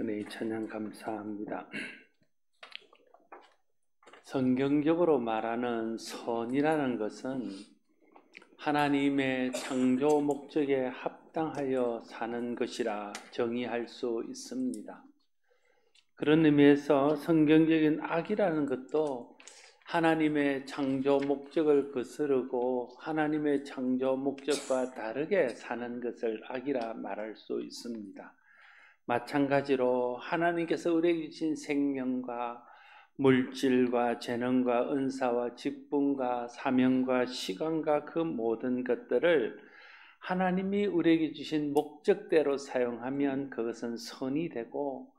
은혜의 찬양 감사합니다. 성경적으로 말하는 선이라는 것은 하나님의 창조 목적에 합당하여 사는 것이라 정의할 수 있습니다. 그런 의미에서 성경적인 악이라는 것도 하나님의 창조 목적을 거스르고 하나님의 창조 목적과 다르게 사는 것을 악이라 말할 수 있습니다. 마찬가지로 하나님께서 우리에게 주신 생명과 물질과 재능과 은사와 직분과 사명과 시간과 그 모든 것들을 하나님이 우리에게 주신 목적대로 사용하면 그것은 선이 되고,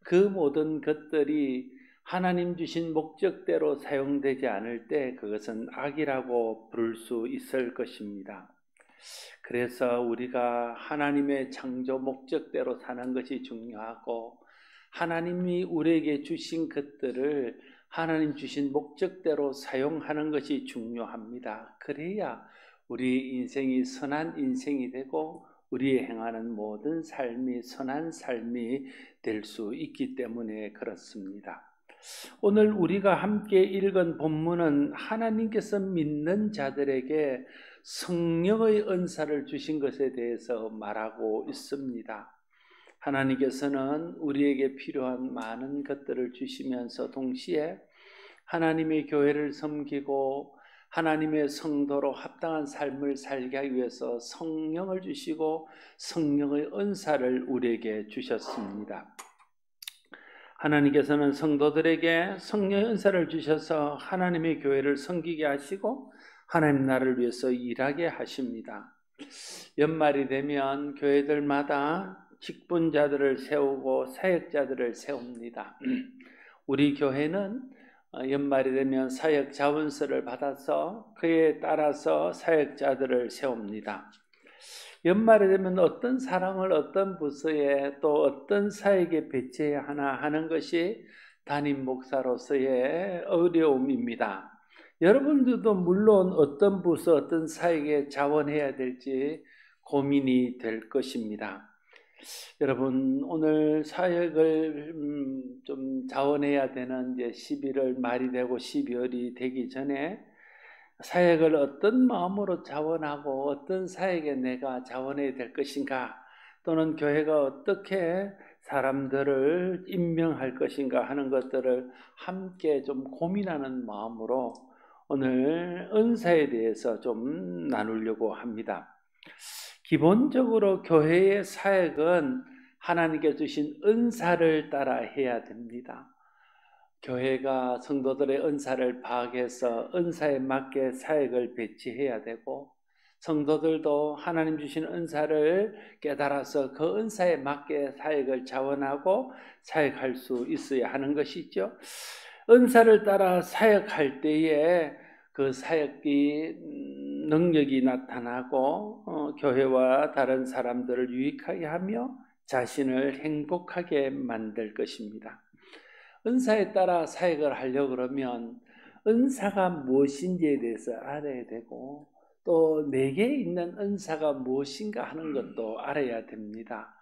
그 모든 것들이 하나님 주신 목적대로 사용되지 않을 때 그것은 악이라고 부를 수 있을 것입니다. 그래서 우리가 하나님의 창조 목적대로 사는 것이 중요하고, 하나님이 우리에게 주신 것들을 하나님 주신 목적대로 사용하는 것이 중요합니다. 그래야 우리 인생이 선한 인생이 되고 우리의 행하는 모든 삶이 선한 삶이 될 수 있기 때문에 그렇습니다. 오늘 우리가 함께 읽은 본문은 하나님께서 믿는 자들에게 성령의 은사를 주신 것에 대해서 말하고 있습니다. 하나님께서는 우리에게 필요한 많은 것들을 주시면서 동시에 하나님의 교회를 섬기고 하나님의 성도로 합당한 삶을 살게 하기 위해서 성령을 주시고 성령의 은사를 우리에게 주셨습니다. 하나님께서는 성도들에게 성령의 은사를 주셔서 하나님의 교회를 섬기게 하시고 하나님 나라를 위해서 일하게 하십니다. 연말이 되면 교회들마다 직분자들을 세우고 사역자들을 세웁니다. 우리 교회는 연말이 되면 사역 자원서를 받아서 그에 따라서 사역자들을 세웁니다. 연말이 되면 어떤 사람을 어떤 부서에 또 어떤 사역에 배치해야 하나 하는 것이 담임 목사로서의 어려움입니다. 여러분들도 물론 어떤 부서 어떤 사역에 자원해야 될지 고민이 될 것입니다. 여러분, 오늘 사역을 좀 자원해야 되는 이제 11월 말이 되고 12월이 되기 전에 사역을 어떤 마음으로 자원하고 어떤 사역에 내가 자원해야 될 것인가, 또는 교회가 어떻게 사람들을 임명할 것인가 하는 것들을 함께 좀 고민하는 마음으로 오늘 은사에 대해서 좀 나누려고 합니다. 기본적으로 교회의 사역은 하나님께 주신 은사를 따라 해야 됩니다. 교회가 성도들의 은사를 파악해서 은사에 맞게 사역을 배치해야 되고, 성도들도 하나님 주신 은사를 깨달아서 그 은사에 맞게 사역을 자원하고 사역할 수 있어야 하는 것이죠. 은사를 따라 사역할 때에 그 사역이 능력이 나타나고 교회와 다른 사람들을 유익하게 하며 자신을 행복하게 만들 것입니다. 은사에 따라 사역을 하려고 그러면 은사가 무엇인지에 대해서 알아야 되고, 또 내게 있는 은사가 무엇인가 하는 것도 알아야 됩니다.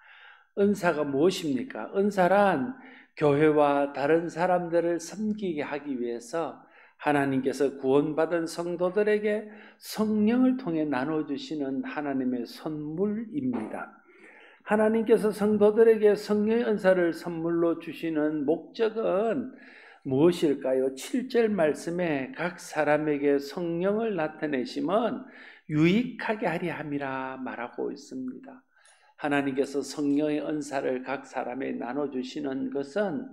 은사가 무엇입니까? 은사란 교회와 다른 사람들을 섬기게 하기 위해서 하나님께서 구원받은 성도들에게 성령을 통해 나눠주시는 하나님의 선물입니다. 하나님께서 성도들에게 성령의 은사를 선물로 주시는 목적은 무엇일까요? 7절 말씀에 각 사람에게 성령을 나타내심은 유익하게 하려 함이라 말하고 있습니다. 하나님께서 성령의 은사를 각 사람에 나눠주시는 것은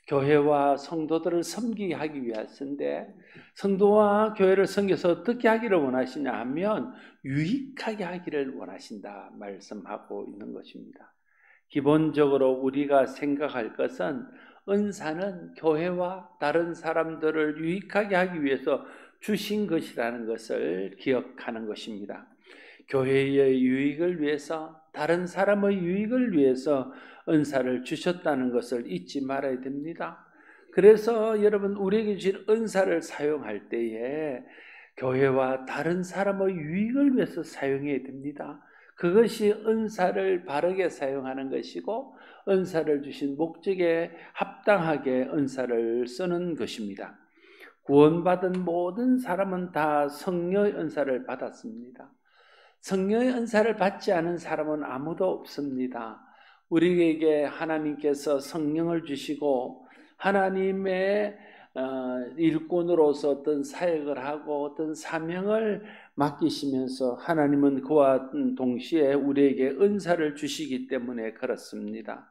교회와 성도들을 섬기게 하기 위해서인데, 성도와 교회를 섬겨서 어떻게 하기를 원하시냐 하면 유익하게 하기를 원하신다 말씀하고 있는 것입니다. 기본적으로 우리가 생각할 것은 은사는 교회와 다른 사람들을 유익하게 하기 위해서 주신 것이라는 것을 기억하는 것입니다. 교회의 유익을 위해서, 다른 사람의 유익을 위해서 은사를 주셨다는 것을 잊지 말아야 됩니다. 그래서 여러분, 우리에게 주신 은사를 사용할 때에 교회와 다른 사람의 유익을 위해서 사용해야 됩니다. 그것이 은사를 바르게 사용하는 것이고 은사를 주신 목적에 합당하게 은사를 쓰는 것입니다. 구원받은 모든 사람은 다 성령의 은사를 받았습니다. 성령의 은사를 받지 않은 사람은 아무도 없습니다. 우리에게 하나님께서 성령을 주시고 하나님의 일꾼으로서 어떤 사역을 하고 어떤 사명을 맡기시면서 하나님은 그와 동시에 우리에게 은사를 주시기 때문에 그렇습니다.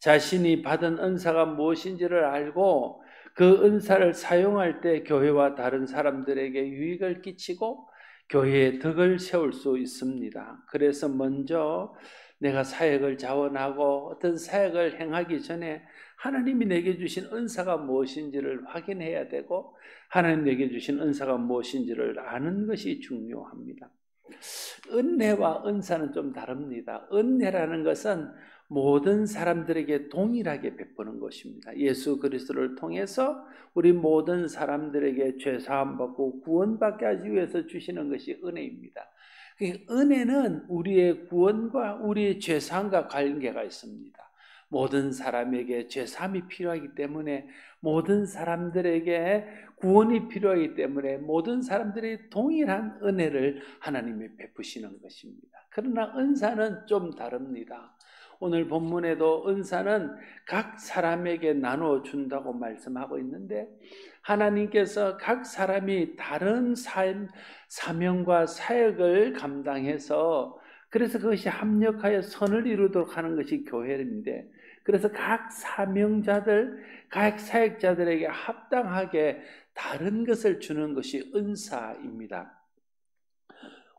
자신이 받은 은사가 무엇인지를 알고 그 은사를 사용할 때 교회와 다른 사람들에게 유익을 끼치고 교회의 덕을 세울 수 있습니다. 그래서 먼저 내가 사역을 자원하고 어떤 사역을 행하기 전에 하나님이 내게 주신 은사가 무엇인지를 확인해야 되고 하나님 내게 주신 은사가 무엇인지를 아는 것이 중요합니다. 은혜와 은사는 좀 다릅니다. 은혜라는 것은 모든 사람들에게 동일하게 베푸는 것입니다. 예수 그리스도를 통해서 우리 모든 사람들에게 죄사함 받고 구원받게 하기 위해서 주시는 것이 은혜입니다. 은혜는 우리의 구원과 우리의 죄사함과 관계가 있습니다. 모든 사람에게 죄사함이 필요하기 때문에 모든 사람들에게 구원이 필요하기 때문에 모든 사람들이 동일한 은혜를 하나님이 베푸시는 것입니다. 그러나 은사는 좀 다릅니다. 오늘 본문에도 은사는 각 사람에게 나누어 준다고 말씀하고 있는데 하나님께서 각 사람이 다른 사명과 사역을 감당해서 그래서 그것이 합력하여 선을 이루도록 하는 것이 교회인데 그래서 각 사명자들, 각 사역자들에게 합당하게 다른 것을 주는 것이 은사입니다.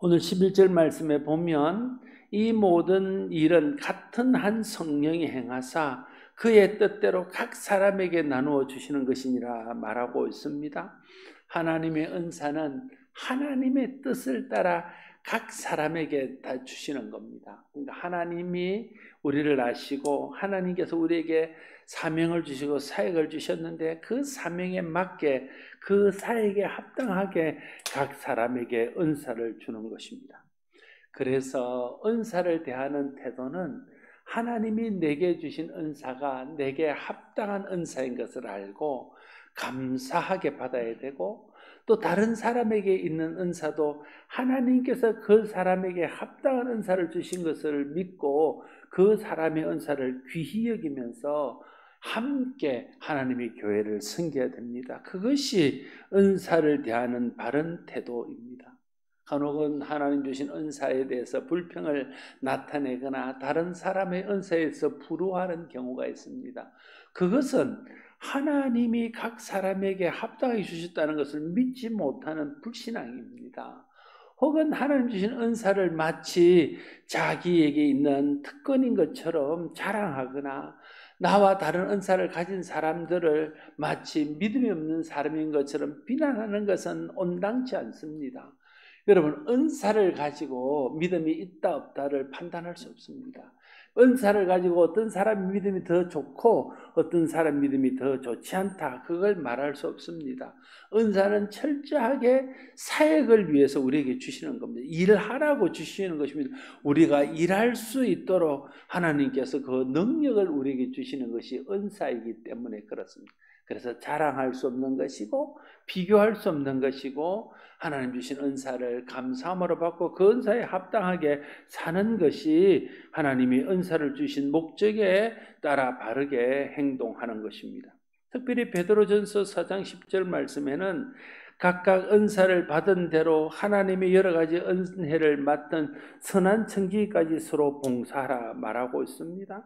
오늘 11절 말씀에 보면 이 모든 일은 같은 한 성령이 행하사 그의 뜻대로 각 사람에게 나누어 주시는 것이니라 말하고 있습니다. 하나님의 은사는 하나님의 뜻을 따라 각 사람에게 다 주시는 겁니다. 그러니까 하나님이 우리를 아시고 하나님께서 우리에게 사명을 주시고 사역을 주셨는데 그 사명에 맞게 그 사역에 합당하게 각 사람에게 은사를 주는 것입니다. 그래서 은사를 대하는 태도는 하나님이 내게 주신 은사가 내게 합당한 은사인 것을 알고 감사하게 받아야 되고 또 다른 사람에게 있는 은사도 하나님께서 그 사람에게 합당한 은사를 주신 것을 믿고 그 사람의 은사를 귀히 여기면서 함께 하나님의 교회를 섬겨야 됩니다. 그것이 은사를 대하는 바른 태도입니다. 간혹은 하나님 주신 은사에 대해서 불평을 나타내거나 다른 사람의 은사에서 부러워하는 경우가 있습니다. 그것은 하나님이 각 사람에게 합당하게 주셨다는 것을 믿지 못하는 불신앙입니다. 혹은 하나님 주신 은사를 마치 자기에게 있는 특권인 것처럼 자랑하거나 나와 다른 은사를 가진 사람들을 마치 믿음이 없는 사람인 것처럼 비난하는 것은 온당치 않습니다. 여러분, 은사를 가지고 믿음이 있다 없다를 판단할 수 없습니다. 은사를 가지고 어떤 사람 믿음이 더 좋고 어떤 사람 믿음이 더 좋지 않다, 그걸 말할 수 없습니다. 은사는 철저하게 사역을 위해서 우리에게 주시는 겁니다. 일하라고 주시는 것입니다. 우리가 일할 수 있도록 하나님께서 그 능력을 우리에게 주시는 것이 은사이기 때문에 그렇습니다. 그래서 자랑할 수 없는 것이고 비교할 수 없는 것이고 하나님 주신 은사를 감사함으로 받고 그 은사에 합당하게 사는 것이 하나님이 은사를 주신 목적에 따라 바르게 행동하는 것입니다. 특별히 베드로전서 4장 10절 말씀에는 각각 은사를 받은 대로 하나님의 여러 가지 은혜를 맡은 선한 청지기까지 서로 봉사하라 말하고 있습니다.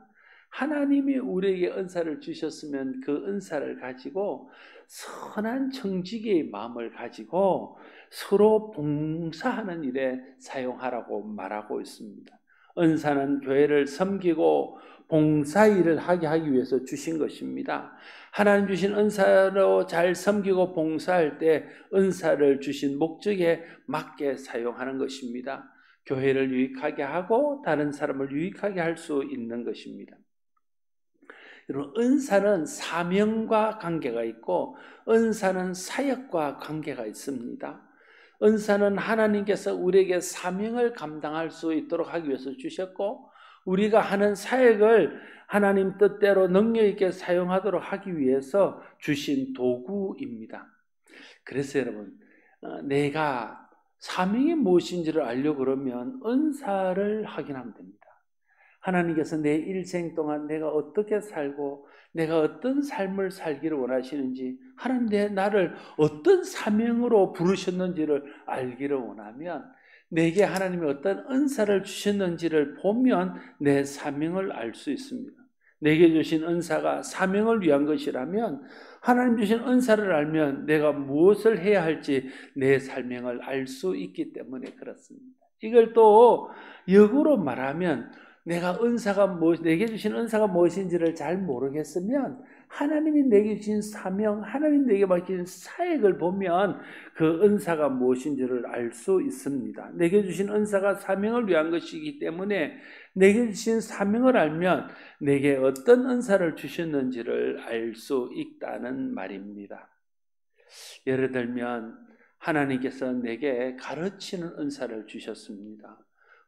하나님이 우리에게 은사를 주셨으면 그 은사를 가지고 선한 청지기의 마음을 가지고 서로 봉사하는 일에 사용하라고 말하고 있습니다. 은사는 교회를 섬기고 봉사 일을 하기 위해서 주신 것입니다. 하나님 주신 은사로 잘 섬기고 봉사할 때 은사를 주신 목적에 맞게 사용하는 것입니다. 교회를 유익하게 하고 다른 사람을 유익하게 할 수 있는 것입니다. 여러분, 은사는 사명과 관계가 있고 은사는 사역과 관계가 있습니다. 은사는 하나님께서 우리에게 사명을 감당할 수 있도록 하기 위해서 주셨고, 우리가 하는 사역을 하나님 뜻대로 능력 있게 사용하도록 하기 위해서 주신 도구입니다. 그래서 여러분, 내가 사명이 무엇인지를 알려고 그러면 은사를 확인하면 됩니다. 하나님께서 내 일생 동안 내가 어떻게 살고 내가 어떤 삶을 살기를 원하시는지, 하나님 나를 어떤 사명으로 부르셨는지를 알기를 원하면, 내게 하나님이 어떤 은사를 주셨는지를 보면 내 사명을 알 수 있습니다. 내게 주신 은사가 사명을 위한 것이라면 하나님 주신 은사를 알면 내가 무엇을 해야 할지 내 사명을 알 수 있기 때문에 그렇습니다. 이걸 또 역으로 말하면, 내가 내게 주신 은사가 무엇인지를 잘 모르겠으면 하나님이 내게 주신 사명, 하나님 내게 맡긴 사역을 보면 그 은사가 무엇인지를 알 수 있습니다. 내게 주신 은사가 사명을 위한 것이기 때문에 내게 주신 사명을 알면 내게 어떤 은사를 주셨는지를 알 수 있다는 말입니다. 예를 들면 하나님께서 내게 가르치는 은사를 주셨습니다.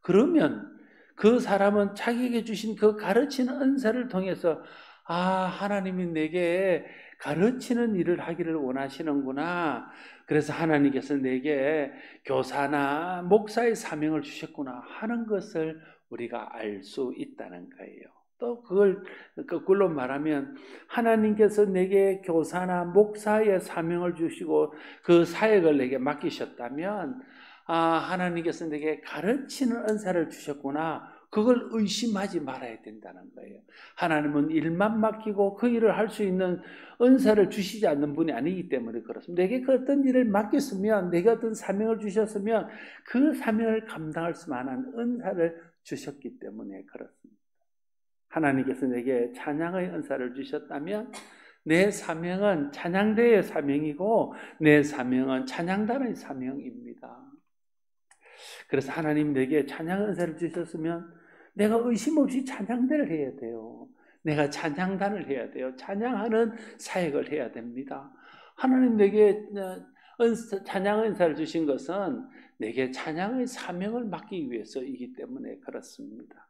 그러면 그 사람은 자기에게 주신 그 가르치는 은사를 통해서, 하나님이 내게 가르치는 일을 하기를 원하시는구나. 그래서 하나님께서 내게 교사나 목사의 사명을 주셨구나 하는 것을 우리가 알 수 있다는 거예요. 또 그걸 거꾸로 말하면, 하나님께서 내게 교사나 목사의 사명을 주시고 그 사역을 내게 맡기셨다면, 하나님께서 내게 가르치는 은사를 주셨구나, 그걸 의심하지 말아야 된다는 거예요. 하나님은 일만 맡기고 그 일을 할 수 있는 은사를 주시지 않는 분이 아니기 때문에 그렇습니다. 내게 그 어떤 일을 맡겼으면, 내게 어떤 사명을 주셨으면 그 사명을 감당할 수 만한 은사를 주셨기 때문에 그렇습니다. 하나님께서 내게 찬양의 은사를 주셨다면 내 사명은 찬양대의 사명이고 내 사명은 찬양단의 사명입니다. 그래서 하나님 내게 찬양 은사를 주셨으면 내가 의심 없이 찬양대를 해야 돼요. 내가 찬양단을 해야 돼요. 찬양하는 사역을 해야 됩니다. 하나님 내게 찬양 은사를 주신 것은 내게 찬양의 사명을 맡기기 위해서이기 때문에 그렇습니다.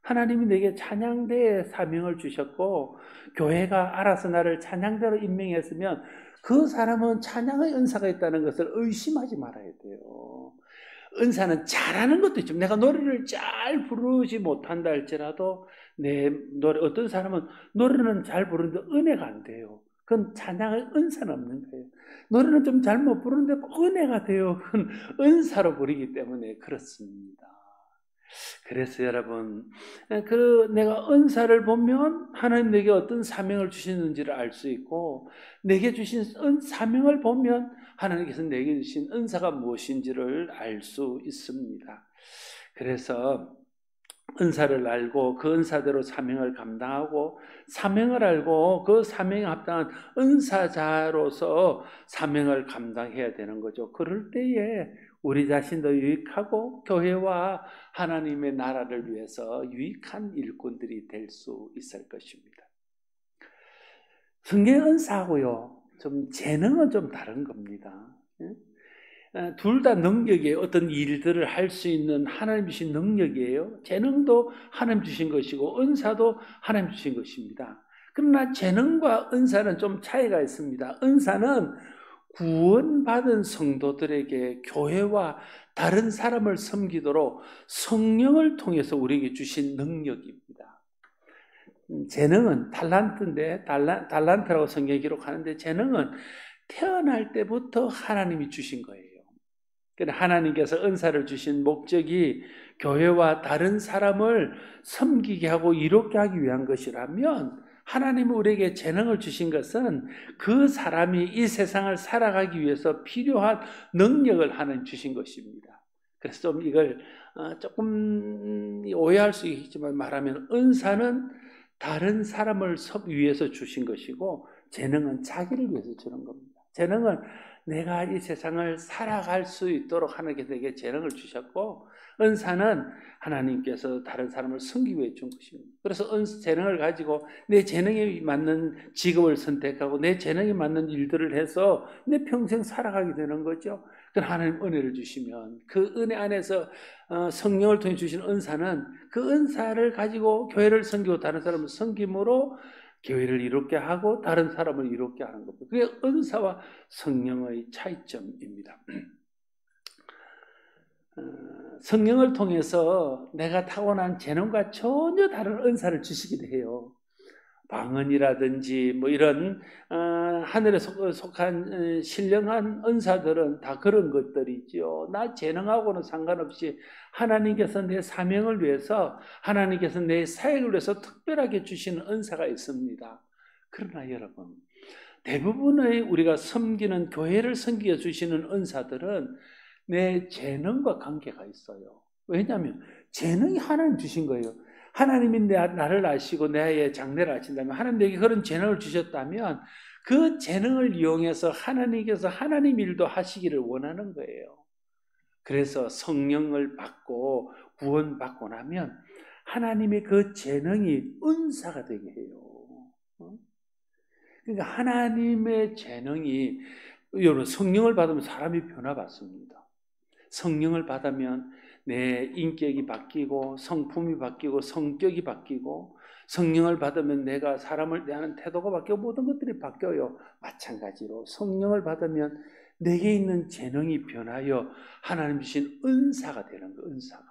하나님이 내게 찬양대의 사명을 주셨고 교회가 알아서 나를 찬양대로 임명했으면 그 사람은 찬양의 은사가 있다는 것을 의심하지 말아야 돼요. 은사는 잘하는 것도 있죠. 내가 노래를 잘 부르지 못한다 할지라도 어떤 사람은 노래는 잘 부르는데 은혜가 안 돼요. 그건 찬양의 은사는 없는 거예요. 노래는 좀 잘 못 부르는데 은혜가 돼요. 그건 은사로 부르기 때문에 그렇습니다. 그래서 여러분, 내가 은사를 보면 하나님 내게 어떤 사명을 주시는지를 알 수 있고, 내게 주신 사명을 보면 하나님께서 내게 주신 은사가 무엇인지를 알 수 있습니다. 그래서 은사를 알고 그 은사대로 사명을 감당하고, 사명을 알고 그 사명에 합당한 은사자로서 사명을 감당해야 되는 거죠. 그럴 때에 우리 자신도 유익하고 교회와 하나님의 나라를 위해서 유익한 일꾼들이 될 수 있을 것입니다. 성경 은사하고요, 좀 재능은 좀 다른 겁니다. 둘 다 능력이에요. 어떤 일들을 할 수 있는 하나님 주신 능력이에요. 재능도 하나님 주신 것이고 은사도 하나님 주신 것입니다. 그러나 재능과 은사는 좀 차이가 있습니다. 은사는 구원받은 성도들에게 교회와 다른 사람을 섬기도록 성령을 통해서 우리에게 주신 능력입니다. 재능은 달란트인데, 달란트라고 성경이 기록하는데, 재능은 태어날 때부터 하나님이 주신 거예요. 하나님께서 은사를 주신 목적이 교회와 다른 사람을 섬기게 하고 이롭게 하기 위한 것이라면, 하나님이 우리에게 재능을 주신 것은 그 사람이 이 세상을 살아가기 위해서 필요한 능력을 하나님 주신 것입니다. 그래서 좀 이걸 조금 오해할 수 있지만 말하면, 은사는 다른 사람을 위해서 주신 것이고 재능은 자기를 위해서 주는 겁니다. 재능은 내가 이 세상을 살아갈 수 있도록 하나님께서 재능을 주셨고, 은사는 하나님께서 다른 사람을 섬기기 위해 준 것입니다. 그래서 재능을 가지고 내 재능에 맞는 직업을 선택하고 내 재능에 맞는 일들을 해서 내 평생 살아가게 되는 거죠. 그럼 하나님 은혜를 주시면 그 은혜 안에서 성령을 통해 주신 은사는 그 은사를 가지고 교회를 섬기고 다른 사람을 섬김으로 교회를 이롭게 하고 다른 사람을 이롭게 하는 겁니다. 그게 은사와 성령의 차이점입니다. 성령을 통해서 내가 타고난 재능과 전혀 다른 은사를 주시기도 해요. 방언이라든지 뭐 이런 하늘에 속한 신령한 은사들은 다 그런 것들이죠. 나 재능하고는 상관없이 하나님께서 내 사명을 위해서, 하나님께서 내 사역을 위해서 특별하게 주시는 은사가 있습니다. 그러나 여러분, 대부분의 우리가 섬기는 교회를 섬기게 주시는 은사들은 내 재능과 관계가 있어요. 왜냐하면 재능이 하나님 주신 거예요. 하나님이 나를 아시고 나의 장래를 아신다면, 하나님 내게 그런 재능을 주셨다면 그 재능을 이용해서 하나님께서 하나님 일도 하시기를 원하는 거예요. 그래서 성령을 받고 구원받고 나면 하나님의 그 재능이 은사가 되게 해요. 그러니까 하나님의 재능이, 여러분 성령을 받으면 사람이 변화받습니다. 성령을 받으면 내 인격이 바뀌고 성품이 바뀌고 성격이 바뀌고, 성령을 받으면 내가 사람을 대하는 태도가 바뀌고 모든 것들이 바뀌어요. 마찬가지로 성령을 받으면 내게 있는 재능이 변하여 하나님 주신 은사가 되는 거예요. 은사가.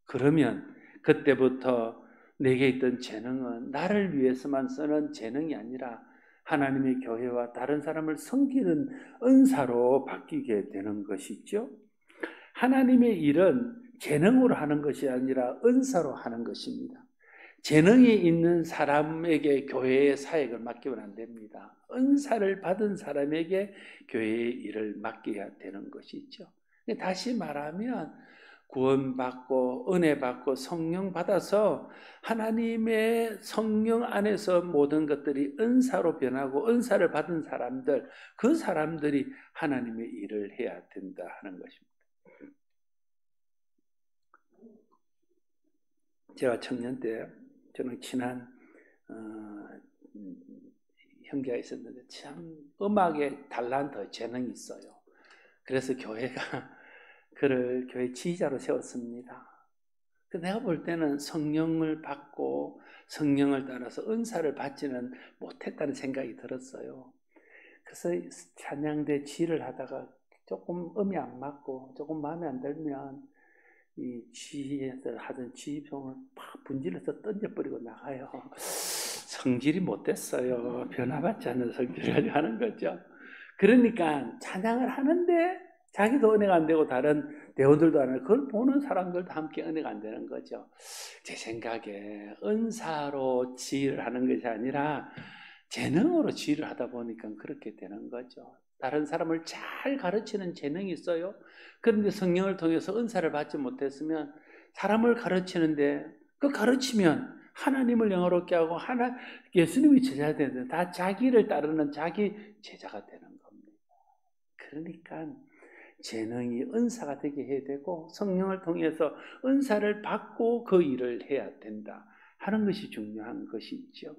그러면 그때부터 내게 있던 재능은 나를 위해서만 쓰는 재능이 아니라 하나님의 교회와 다른 사람을 섬기는 은사로 바뀌게 되는 것이죠. 하나님의 일은 재능으로 하는 것이 아니라 은사로 하는 것입니다. 재능이 있는 사람에게 교회의 사역을 맡기면 안 됩니다. 은사를 받은 사람에게 교회의 일을 맡겨야 되는 것이죠. 다시 말하면 구원받고 은혜 받고 성령 받아서 하나님의 성령 안에서 모든 것들이 은사로 변하고 은사를 받은 사람들, 그 사람들이 하나님의 일을 해야 된다 하는 것입니다. 제가 청년 때 저는 친한 형제가 있었는데 참 음악에 달란트, 재능이 있어요. 그래서 교회가 그를 교회 지휘자로 세웠습니다. 내가 볼 때는 성령을 받고 성령을 따라서 은사를 받지는 못했다는 생각이 들었어요. 그래서 찬양대 지휘를 하다가 조금 음이 안 맞고 조금 마음에 안 들면 이 지휘에서 하던 지휘병을 팍 분질러서 던져버리고 나가요. 성질이 못됐어요. 변화받지 않는 성질을 하는 거죠. 그러니까 찬양을 하는데 자기도 은혜가 안 되고 다른 대원들도 안 하고, 그걸 보는 사람들도 함께 은혜가 안 되는 거죠. 제 생각에 은사로 지휘를 하는 것이 아니라 재능으로 지휘를 하다 보니까 그렇게 되는 거죠. 다른 사람을 잘 가르치는 재능이 있어요. 그런데 성령을 통해서 은사를 받지 못했으면 사람을 가르치는데, 그 가르치면 하나님을 영화롭게 하고 예수님이 제자가 되는데 다 자기를 따르는 자기 제자가 되는 겁니다. 그러니까 재능이 은사가 되게 해야 되고 성령을 통해서 은사를 받고 그 일을 해야 된다 하는 것이 중요한 것이 있죠.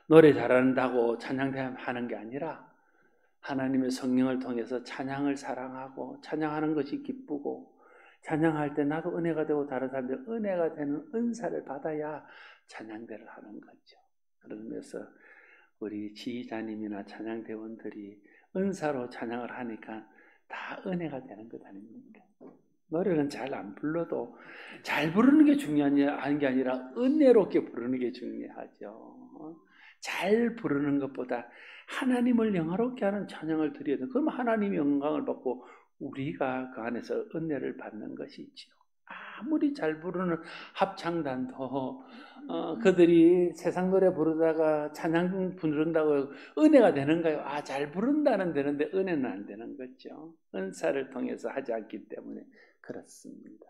노래 잘한다고 찬양하는 게 아니라 하나님의 성령을 통해서 찬양을 사랑하고 찬양하는 것이 기쁘고, 찬양할 때 나도 은혜가 되고 다른 사람들 은혜가 되는 은사를 받아야 찬양대를 하는 거죠. 그러면서 우리 지휘자님이나 찬양대원들이 은사로 찬양을 하니까 다 은혜가 되는 것 아닙니까? 노래는 잘 안 불러도 잘 부르는 게 중요한 게 아니라 은혜롭게 부르는 게 중요하죠. 잘 부르는 것보다 하나님을 영화롭게 하는 찬양을 드려야 돼. 그럼 하나님의 영광을 받고 우리가 그 안에서 은혜를 받는 것이지요. 아무리 잘 부르는 합창단도 그들이 세상 노래 부르다가 찬양 부른다고 은혜가 되는가요? 잘 부른다는 되는데 은혜는 안 되는 거죠. 은사를 통해서 하지 않기 때문에 그렇습니다.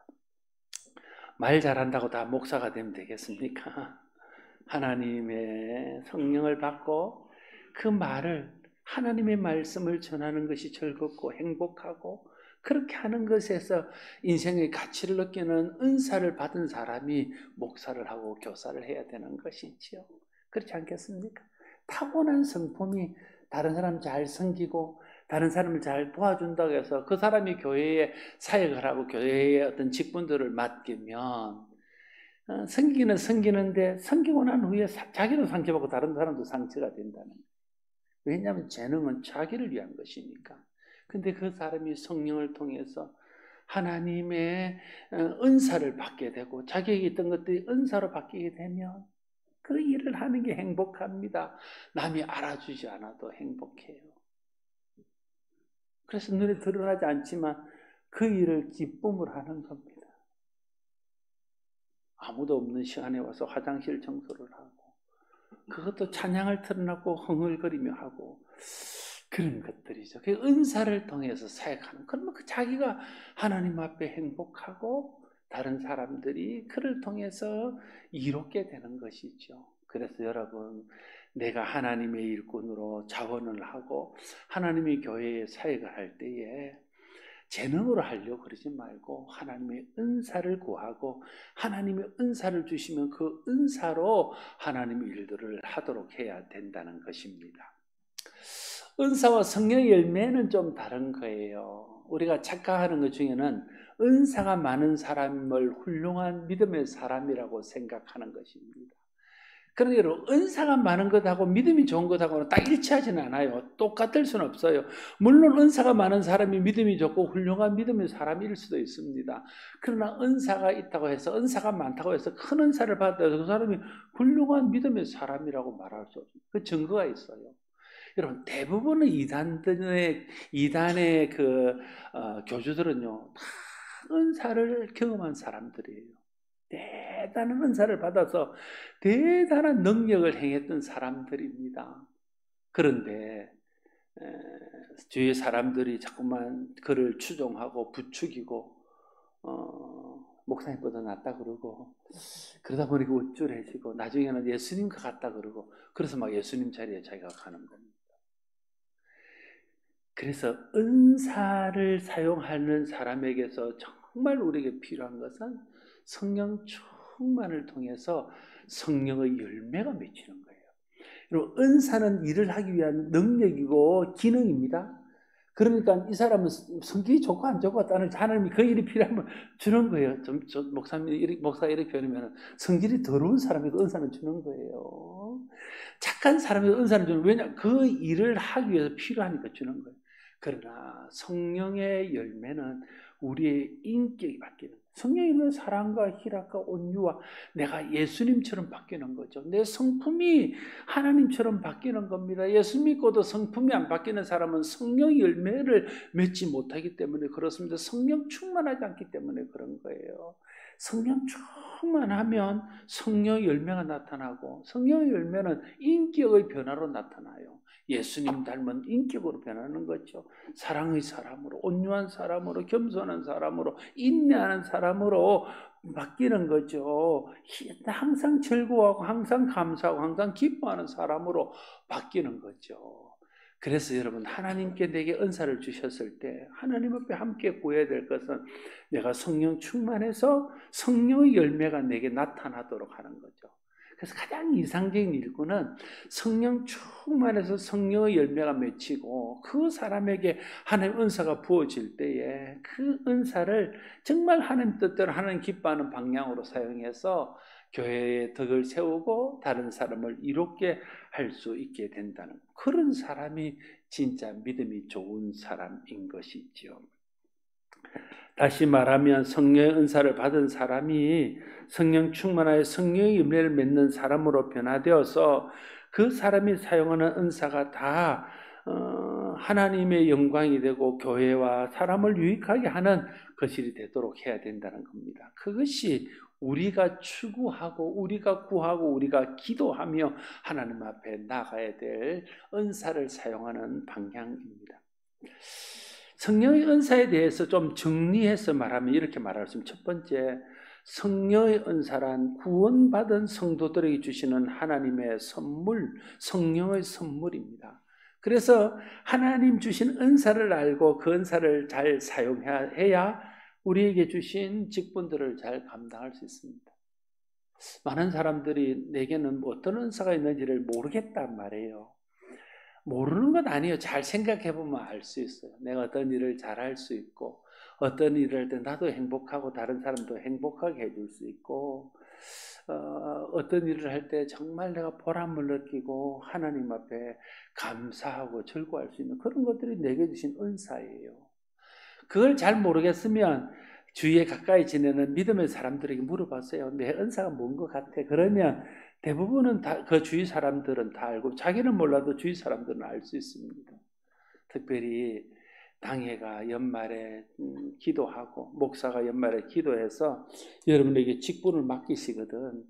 말 잘한다고 다 목사가 되면 되겠습니까? 하나님의 성령을 받고 그 말을, 하나님의 말씀을 전하는 것이 즐겁고 행복하고, 그렇게 하는 것에서 인생의 가치를 느끼는 은사를 받은 사람이 목사를 하고 교사를 해야 되는 것이지요. 그렇지 않겠습니까? 타고난 성품이 다른 사람 잘 섬기고 다른 사람을 잘 도와준다고 해서 그 사람이 교회에 사역을 하고 교회의 어떤 직분들을 맡기면 섬기기는 섬기는데 섬기고 난 후에 자기도 상처받고 다른 사람도 상처가 된다는 거예요. 왜냐하면 재능은 자기를 위한 것이니까. 근데 그 사람이 성령을 통해서 하나님의 은사를 받게 되고 자기에게 있던 것들이 은사로 바뀌게 되면 그 일을 하는 게 행복합니다. 남이 알아주지 않아도 행복해요. 그래서 눈에 드러나지 않지만 그 일을 기쁨으로 하는 겁니다. 아무도 없는 시간에 와서 화장실 청소를 하고 그것도 찬양을 틀어놓고 흥얼거리며 하고 그런 것들이죠. 그 은사를 통해서 사역하는. 그러면 그 자기가 하나님 앞에 행복하고 다른 사람들이 그를 통해서 이롭게 되는 것이죠. 그래서 여러분, 내가 하나님의 일꾼으로 자원을 하고 하나님의 교회에 사역을 할 때에 재능으로 하려고 그러지 말고 하나님의 은사를 구하고 하나님의 은사를 주시면 그 은사로 하나님의 일들을 하도록 해야 된다는 것입니다. 은사와 성령의 열매는 좀 다른 거예요. 우리가 착각하는 것 중에는 은사가 많은 사람을 훌륭한 믿음의 사람이라고 생각하는 것입니다. 그러나 여러분, 은사가 많은 것하고 믿음이 좋은 것하고는 딱 일치하지는 않아요. 똑같을 수는 없어요. 물론 은사가 많은 사람이 믿음이 좋고 훌륭한 믿음의 사람일 수도 있습니다. 그러나 은사가 있다고 해서, 은사가 많다고 해서 큰 은사를 받았다고 해서 그 사람이 훌륭한 믿음의 사람이라고 말할 수 없습니다. 그 증거가 있어요. 여러분, 대부분의 이단의 교주들은요, 다 은사를 경험한 사람들이에요. 대단한 은사를 받아서 대단한 능력을 행했던 사람들입니다. 그런데 주위의 사람들이 자꾸만 그를 추종하고 부추기고 목사님보다 낫다 그러고 그러다 보니까 우쭐해지고 나중에는 예수님과 같다 그러고 그래서 막 예수님 자리에 자기가 가는 겁니다. 그래서 은사를 사용하는 사람에게서 정말 우리에게 필요한 것은 성령 충만을 통해서 성령의 열매가 맺히는 거예요. 여러분, 은사는 일을 하기 위한 능력이고 기능입니다. 그러니까 이 사람은 성격이 좋고 안 좋고 따는 하나님이 그 일이 필요하면 주는 거예요. 목사가 이렇게 표현하면 성질이 더러운 사람에도 은사는 주는 거예요. 착한 사람에도 은사는 주는 거예요. 왜냐, 그 일을 하기 위해서 필요하니까 주는 거예요. 그러나 성령의 열매는 우리의 인격이 바뀌는 거예요. 성령의 열매는 사랑과 희락과 온유와 내가 예수님처럼 바뀌는 거죠. 내 성품이 하나님처럼 바뀌는 겁니다. 예수 믿고도 성품이 안 바뀌는 사람은 성령의 열매를 맺지 못하기 때문에 그렇습니다. 성령 충만하지 않기 때문에 그런 거예요. 성령 충만하면 성령의 열매가 나타나고 성령의 열매는 인격의 변화로 나타나요. 예수님 닮은 인격으로 변하는 거죠. 사랑의 사람으로, 온유한 사람으로, 겸손한 사람으로, 인내하는 사람으로 바뀌는 거죠. 항상 즐거워하고 항상 감사하고 항상 기뻐하는 사람으로 바뀌는 거죠. 그래서 여러분, 하나님께 내게 은사를 주셨을 때 하나님 앞에 함께 구해야 될 것은 내가 성령 충만해서 성령의 열매가 내게 나타나도록 하는 거죠. 그래서 가장 이상적인 일꾼은 성령 충만해서 성령의 열매가 맺히고 그 사람에게 하나님의 은사가 부어질 때에 그 은사를 정말 하나님 뜻대로 하나님 기뻐하는 방향으로 사용해서 교회의 덕을 세우고 다른 사람을 이롭게 할 수 있게 된다는 그런 사람이 진짜 믿음이 좋은 사람인 것이지요. 다시 말하면 성령의 은사를 받은 사람이 성령 충만하여 성령의 열매를 맺는 사람으로 변화되어서 그 사람이 사용하는 은사가 다 하나님의 영광이 되고 교회와 사람을 유익하게 하는 것이 되도록 해야 된다는 겁니다. 그것이 우리가 추구하고 우리가 구하고 우리가 기도하며 하나님 앞에 나가야 될 은사를 사용하는 방향입니다. 성령의 은사에 대해서 좀 정리해서 말하면 이렇게 말할 수 있습니다. 첫 번째, 성령의 은사란 구원받은 성도들에게 주시는 하나님의 선물, 성령의 선물입니다. 그래서 하나님 주신 은사를 알고 그 은사를 잘 사용해야 우리에게 주신 직분들을 잘 감당할 수 있습니다. 많은 사람들이 내게는 어떤 은사가 있는지를 모르겠단 말이에요. 모르는 건 아니에요. 잘 생각해 보면 알 수 있어요. 내가 어떤 일을 잘할 수 있고 어떤 일을 할 때 나도 행복하고 다른 사람도 행복하게 해줄 수 있고 어떤 일을 할 때 정말 내가 보람을 느끼고 하나님 앞에 감사하고 즐거워할 수 있는 그런 것들이 내게 주신 은사예요. 그걸 잘 모르겠으면 주위에 가까이 지내는 믿음의 사람들에게 물어봤어요. 내 은사가 뭔 것 같아? 그러면 대부분은 그 주위 사람들은 다 알고 자기는 몰라도 주위 사람들은 알 수 있습니다. 특별히 당회가 연말에 기도하고 목사가 연말에 기도해서 여러분에게 직분을 맡기시거든.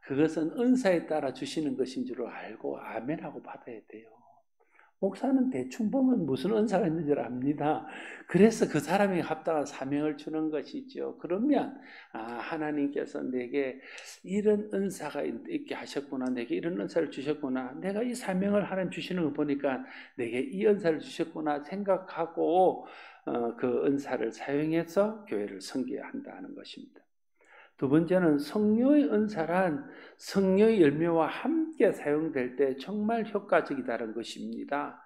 그것은 은사에 따라 주시는 것인 줄 알고 아멘하고 받아야 돼요. 목사는 대충 보면 무슨 은사가 있는 줄 압니다. 그래서 그 사람이 합당한 사명을 주는 것이죠. 그러면 하나님께서 내게 이런 은사가 있게 하셨구나. 내게 이런 은사를 주셨구나. 내가 이 사명을 하나님 주시는 거 보니까 내게 이 은사를 주셨구나 생각하고 그 은사를 사용해서 교회를 섬겨야 한다는 것입니다. 두 번째는 성령의 은사란 성령의 열매와 함께 사용될 때 정말 효과적이다는 것입니다.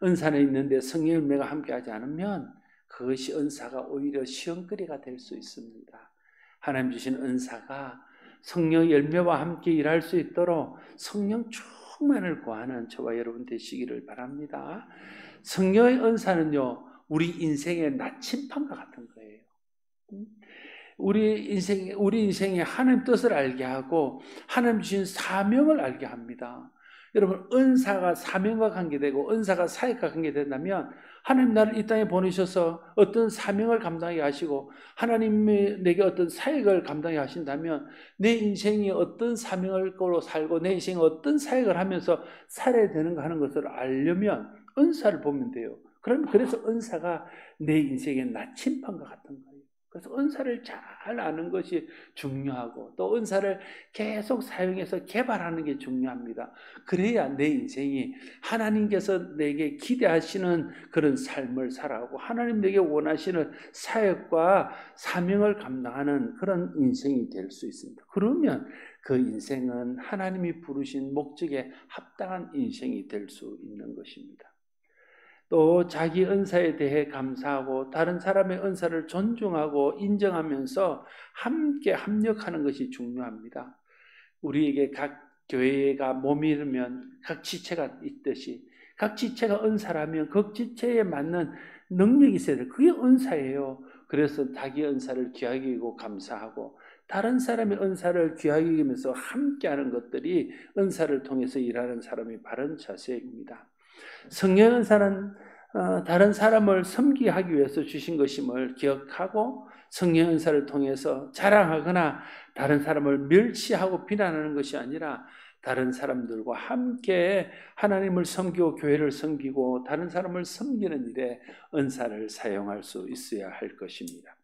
은사는 있는데 성령의 열매가 함께하지 않으면 그것이 은사가 오히려 시험거리가 될 수 있습니다. 하나님 주신 은사가 성령의 열매와 함께 일할 수 있도록 성령 충만을 구하는 저와 여러분 되시기를 바랍니다. 성령의 은사는요, 우리 인생의 나침반과 같은 거예요. 우리 인생에 하나님 뜻을 알게 하고 하나님 주신 사명을 알게 합니다. 여러분, 은사가 사명과 관계되고 은사가 사역과 관계된다면 하나님 나를 이 땅에 보내셔서 어떤 사명을 감당하게 하시고 하나님이 내게 어떤 사역을 감당하게 하신다면 내 인생이 어떤 사명을 끌고 살고 내 인생이 어떤 사역을 하면서 살아야 되는가 하는 것을 알려면 은사를 보면 돼요. 그래서 은사가 내 인생의 나침반과 같은 거예요. 그래서 은사를 잘 아는 것이 중요하고 또 은사를 계속 사용해서 개발하는 게 중요합니다. 그래야 내 인생이 하나님께서 내게 기대하시는 그런 삶을 살아가고 하나님 내게 원하시는 사역과 사명을 감당하는 그런 인생이 될 수 있습니다. 그러면 그 인생은 하나님이 부르신 목적에 합당한 인생이 될 수 있는 것입니다. 또 자기 은사에 대해 감사하고 다른 사람의 은사를 존중하고 인정하면서 함께 합력하는 것이 중요합니다. 우리에게 각 교회가 몸이면 각 지체가 있듯이 각 지체가 은사라면 그 지체에 맞는 능력이 있어야 돼요. 그게 은사예요. 그래서 자기 은사를 귀하게 여기고 감사하고 다른 사람의 은사를 귀하게 여기면서 함께하는 것들이 은사를 통해서 일하는 사람의 바른 자세입니다. 성령 은사는 다른 사람을 섬기게 하기 위해서 주신 것임을 기억하고 성령 은사를 통해서 자랑하거나 다른 사람을 멸시하고 비난하는 것이 아니라 다른 사람들과 함께 하나님을 섬기고 교회를 섬기고 다른 사람을 섬기는 일에 은사를 사용할 수 있어야 할 것입니다.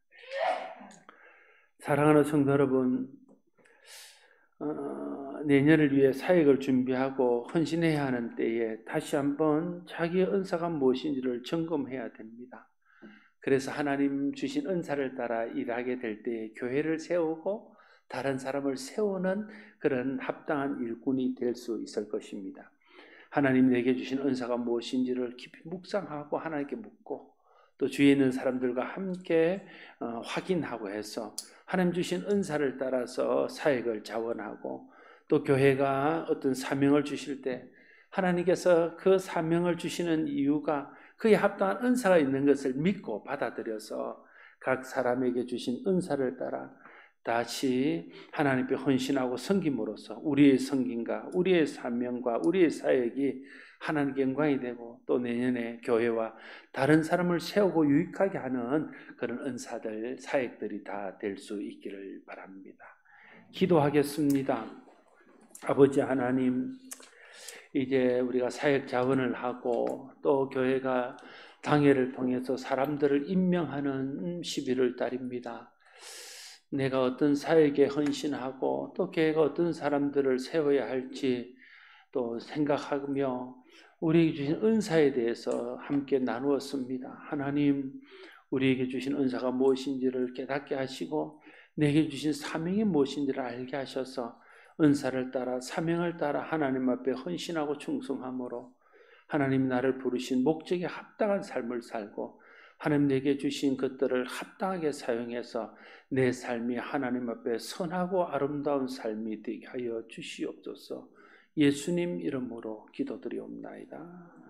사랑하는 성도 여러분, 내년을 위해 사역을 준비하고 헌신해야 하는 때에 다시 한번 자기의 은사가 무엇인지를 점검해야 됩니다. 그래서 하나님 주신 은사를 따라 일하게 될 때에 교회를 세우고 다른 사람을 세우는 그런 합당한 일꾼이 될 수 있을 것입니다. 하나님 내게 주신 은사가 무엇인지를 깊이 묵상하고 하나님께 묻고 또 주위에 있는 사람들과 함께 확인하고 해서 하나님 주신 은사를 따라서 사역을 자원하고 또 교회가 어떤 사명을 주실 때 하나님께서 그 사명을 주시는 이유가 그에 합당한 은사가 있는 것을 믿고 받아들여서 각 사람에게 주신 은사를 따라 다시 하나님께 헌신하고 섬김으로써 우리의 섬김과 우리의 사명과 우리의 사역이 하나님께 영광이 되고 또 내년에 교회와 다른 사람을 세우고 유익하게 하는 그런 은사들, 사역들이 다 될 수 있기를 바랍니다. 기도하겠습니다. 아버지 하나님, 이제 우리가 사역 자원을 하고 또 교회가 당회를 통해서 사람들을 임명하는 11월 달입니다. 내가 어떤 사역에 헌신하고 또 교회가 어떤 사람들을 세워야 할지 또 생각하며 우리에게 주신 은사에 대해서 함께 나누었습니다. 하나님, 우리에게 주신 은사가 무엇인지를 깨닫게 하시고 내게 주신 사명이 무엇인지를 알게 하셔서 은사를 따라 사명을 따라 하나님 앞에 헌신하고 충성함으로 하나님 나를 부르신 목적에 합당한 삶을 살고 하나님 내게 주신 것들을 합당하게 사용해서 내 삶이 하나님 앞에 선하고 아름다운 삶이 되게 하여 주시옵소서. 예수님 이름으로 기도드리옵나이다.